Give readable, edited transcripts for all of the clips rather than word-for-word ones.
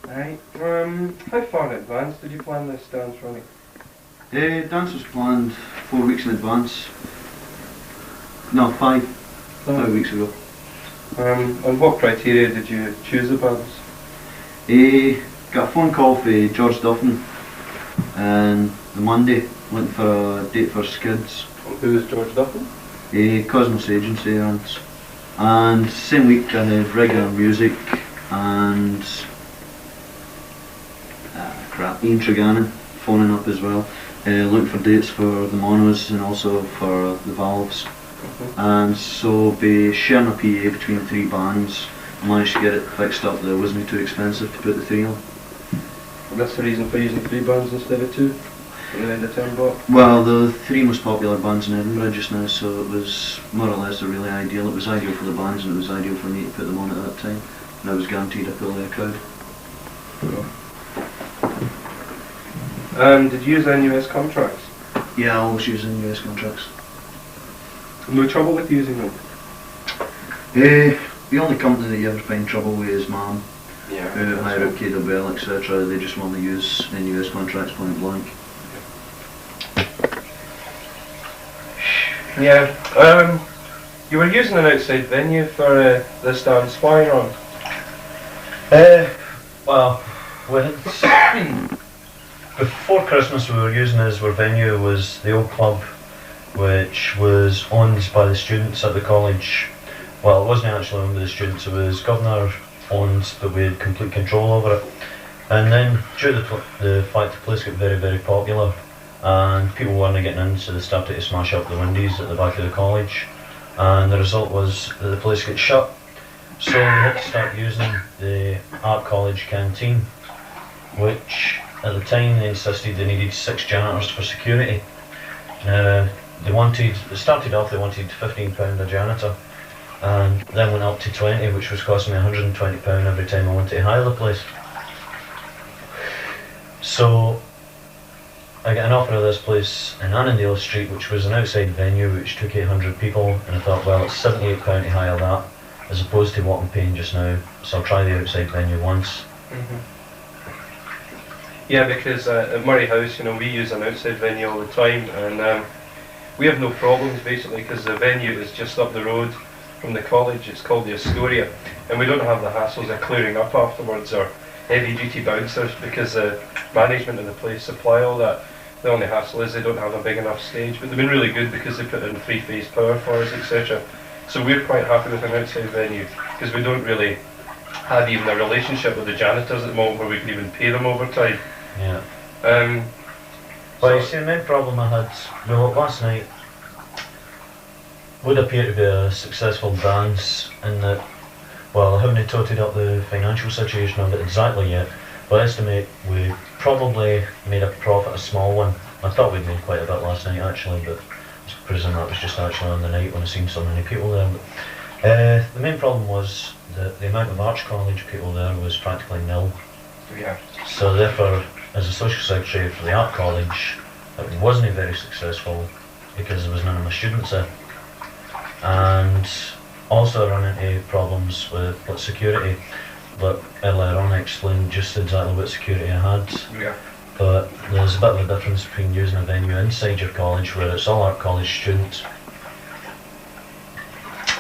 Right. How far in advance did you plan this dance, Ronnie? Dance was planned 4 weeks in advance. No, five. 5 weeks ago. On what criteria did you choose the bands? Got a phone call from George Duffin, and the Monday went for a date for Skids. Who is George Duffin? Cosmos Agency runs. And same week I had regular music and Ian Tregannon phoning up as well, looking for dates for the monos and also for the valves. And so by sharing a PA between 3 bands, I managed to get it fixed up that it wasn't too expensive to put the 3 on. That's the reason for using 3 bands instead of 2 in the end of term block? Well, the 3 most popular bands in Edinburgh just now, so it was more or less really ideal. It was ideal for the bands and it was ideal for me to put them on at that time. And I was guaranteed a full crowd. Did you use NUS contracts? Yeah, I always use NUS contracts. No trouble with using them? The only company that you ever find trouble with is MAM. Yeah. Who hire out KWL, etc. They just want to use NUS contracts point blank. Yeah. You were using an outside venue for this dance. Why, Ron? Well, before Christmas we were using as our venue was the old club, which was owned by the students at the college. Well, it wasn't actually owned by the students, it was governor owned, but we had complete control over it. And then due to the fact the place got very, very popular and people weren't getting in, so they started to smash up the windows at the back of the college, and the result was that the place got shut. So we had to start using the art college canteen, which at the time they insisted they needed 6 janitors for security. It started off they wanted £15 a janitor, and then went up to 20, which was costing me £120 every time I went to hire the place. So I got an offer of this place in Annandale Street, which was an outside venue which took 800 people, and I thought, well, it's £78 to hire that as opposed to what I'm paying just now, so I'll try the outside venue once. Yeah, because at Murray House, we use an outside venue all the time, and we have no problems basically because the venue is just up the road from the college. It's called the Astoria, and we don't have the hassles of clearing up afterwards or heavy duty bouncers because the management of the place supply all that. The only hassle is they don't have a big enough stage, but they've been really good because they put in 3-phase power for us, etc. So we're quite happy with an outside venue because we don't really have even a relationship with the janitors at the moment where we can even pay them overtime. Yeah. So Well, you see, the main problem I had, well, last night would appear to be a successful dance in that, well, I haven't totted up the financial situation of it exactly yet, but I estimate we probably made a profit, a small one. I thought we'd made quite a bit last night actually, but I presume that was just actually on the night when I seen so many people there. But, the main problem was that the amount of Arts College people there was practically nil. yeah. So therefore, as a social secretary for the art college, it wasn't very successful because there was none of my students there. And also I ran into problems with security, but earlier on I explained just exactly what security I had. Yeah. But there's a bit of a difference between using a venue inside your college where it's all art college students,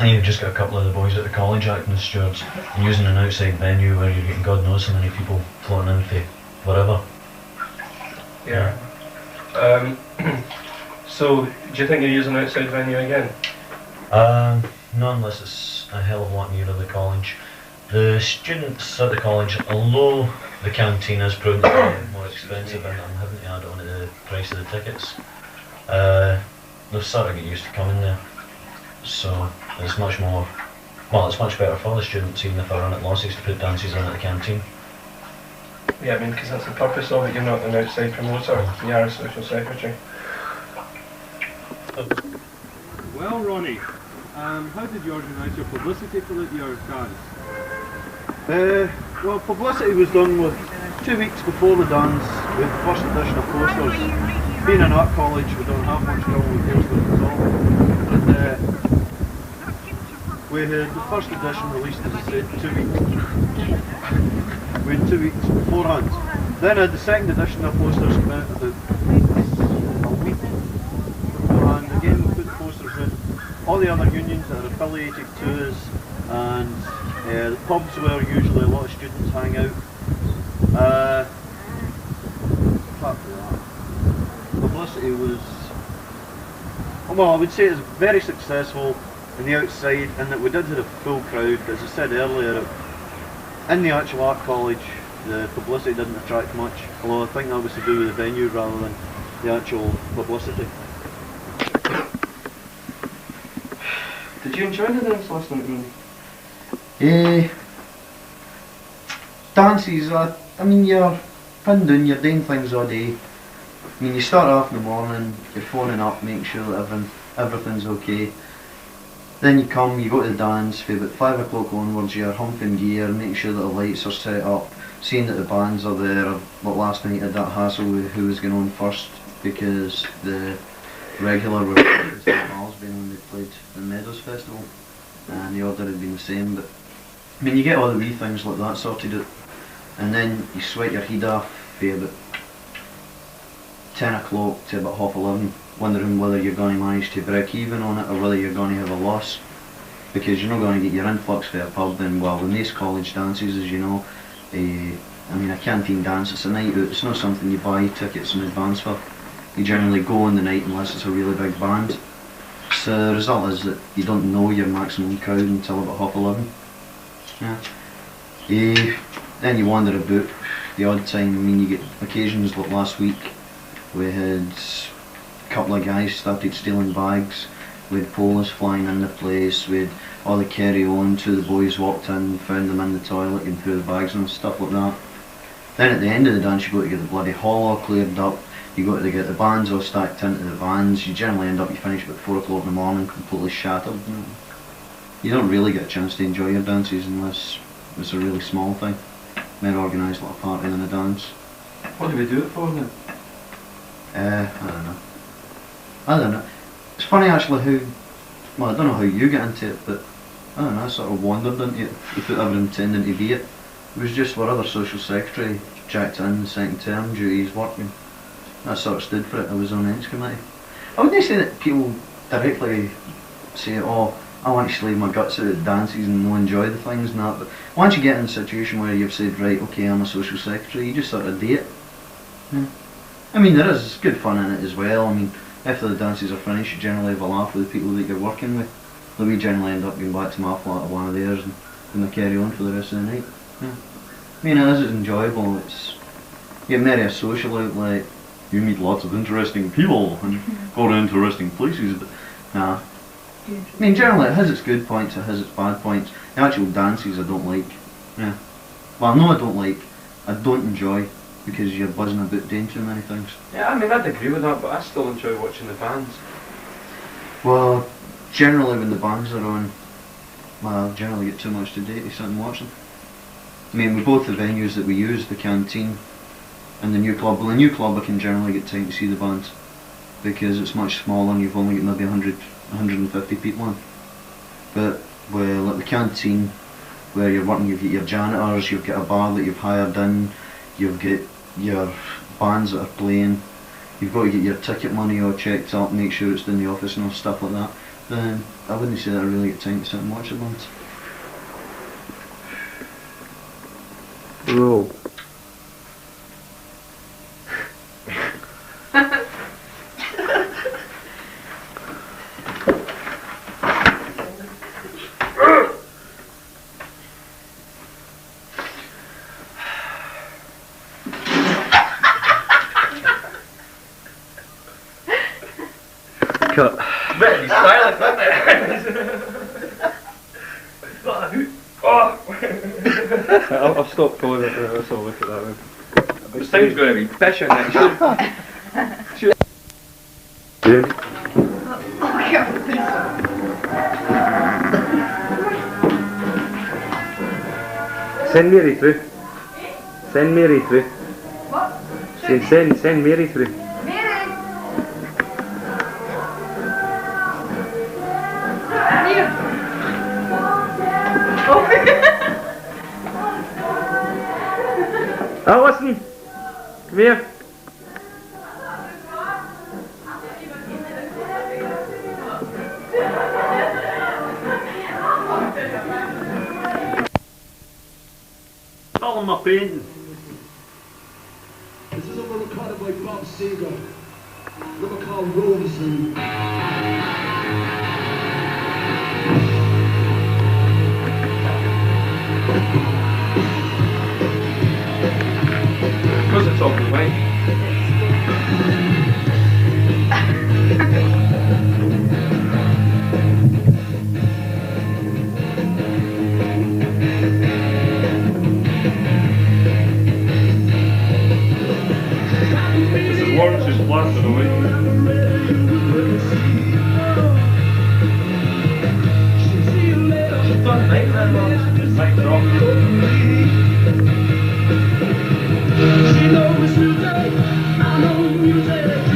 and you've just got a couple of the boys at the college acting as stewards, and using an outside venue where you're getting God knows how many people floating in for whatever. Yeah. So, do you think you'll use an outside venue again? Not unless it's a hell of a lot nearer the college. The students at the college, although the canteen is proven to be more expensive and I'm having to add on to the price of the tickets, they've sort of got used to coming there. So it's much more, well, it's much better for the students even if I run at losses to put dances on at the canteen. Yeah, I mean, because that's the purpose of it. You're not an outside promoter, you are a social secretary. Well, Ronnie, how did you organise your publicity for your dance? Well, publicity was done with 2 weeks before the dance with the first edition of posters. Being an art college, we don't have much trouble with posters at all. And we had the first edition released, as I said, 2 weeks. We had 2 weeks beforehand. Then I had the second edition of posters come out about a week beforehand. Again, we put the posters in. All the other unions that are affiliated to us, and the pubs where usually a lot of students hang out. Apart from that, publicity was, well, I would say it was very successful on the outside, and that we did have a full crowd. As I said earlier, in the actual art college, the publicity didn't attract much, although I think that was to do with the venue rather than the actual publicity. Did you enjoy the dance last night? Dances, I mean, you're pinned down, you're doing things all day. I mean, you start off in the morning, you're phoning up, making sure that everything's okay. Then you come, you go to the dance, for about 5 o'clock onwards you're humping gear, making sure that the lights are set up, seeing that the bands are there. But last night I had that hassle with who was going on first, because the regular were St Malsby when they played the Meadows Festival, and the order had been the same. But I mean, you get all the wee things like that sorted out, and then you sweat your head off for about 10 o'clock to about 11:30, wondering whether you're going to manage to break even on it or whether you're going to have a loss, because you're not going to get your influx for a pub. And well, in these college dances, as you know, I mean, a canteen dance, it's a night out, it's not something you buy tickets in advance for. You generally go on the night unless it's a really big band. So the result is that you don't know your maximum crowd until about 11:30. Yeah. Then you wander about the odd time. I mean, you get occasions like last week. We had a couple of guys started stealing bags. We had police flying in the place. We had all the carry on. 2 of the boys walked in, found them in the toilet and threw the bags and stuff like that. Then at the end of the dance you got to get the bloody hall all cleared up. You got to get the bands all stacked into the vans. You generally end up, you finish about 4 o'clock in the morning completely shattered. You don't really get a chance to enjoy your dances unless it's a really small thing. Then organise like a party than a dance. What do we do it for then? I don't know. It's funny actually how, well, I don't know how you get into it, but I don't know, I sort of wandered into it without ever intending to be it. It was just our other social secretary jacked in the second term duties working. I sort of stood for it. I was on the Ends committee. I wouldn't say that people directly say, oh, I want to slave my guts out at dances and not enjoy the things and that, but once you get in a situation where you've said, right, okay, I'm a social secretary, you just sort of do it. Yeah. I mean, there is good fun in it as well. I mean, after the dances are finished, you generally have a laugh with the people that you're working with. But we generally end up going back to my flat or one of theirs and they carry on for the rest of the night. Yeah. I mean, it is enjoyable. It's, you get merry a social outlet. You meet lots of interesting people and go to interesting places, but nah. I mean, generally it has its good points, it has its bad points. The actual dances I don't like. Yeah. Well, no, I don't like. I don't enjoy, because you're buzzing about doing too many things. Yeah, I mean, I'd agree with that, but I still enjoy watching the bands. Well, generally when the bands are on, well, I generally get too much to do to sit and watch them. I mean, with both the venues that we use, the canteen and the new club, well, the new club I can generally get time to see the bands, because it's much smaller and you've only got maybe 100, 150 people on. But, well, at the canteen, where you're working, you've got your janitors, you've got a bar that you've hired in, you've got your bands that are playing, you've got to get your ticket money all checked up, make sure it's in the office and all stuff like that. Then I wouldn't say that I really get time to sit and watch the bands. Roll. Cut. Better be silent, wouldn't it? I'll stop calling it now, let's all look at that one. This thing's going to be fishing next year. Send Mary through. Send Mary through. What? Send Mary through. Alison, come here. Tell him my painting. This is a one recorded by Bob Seger. Another called Robeson. What's the top of the way? This is Lawrence's blasted away. Mic drop. She knows music, I know music.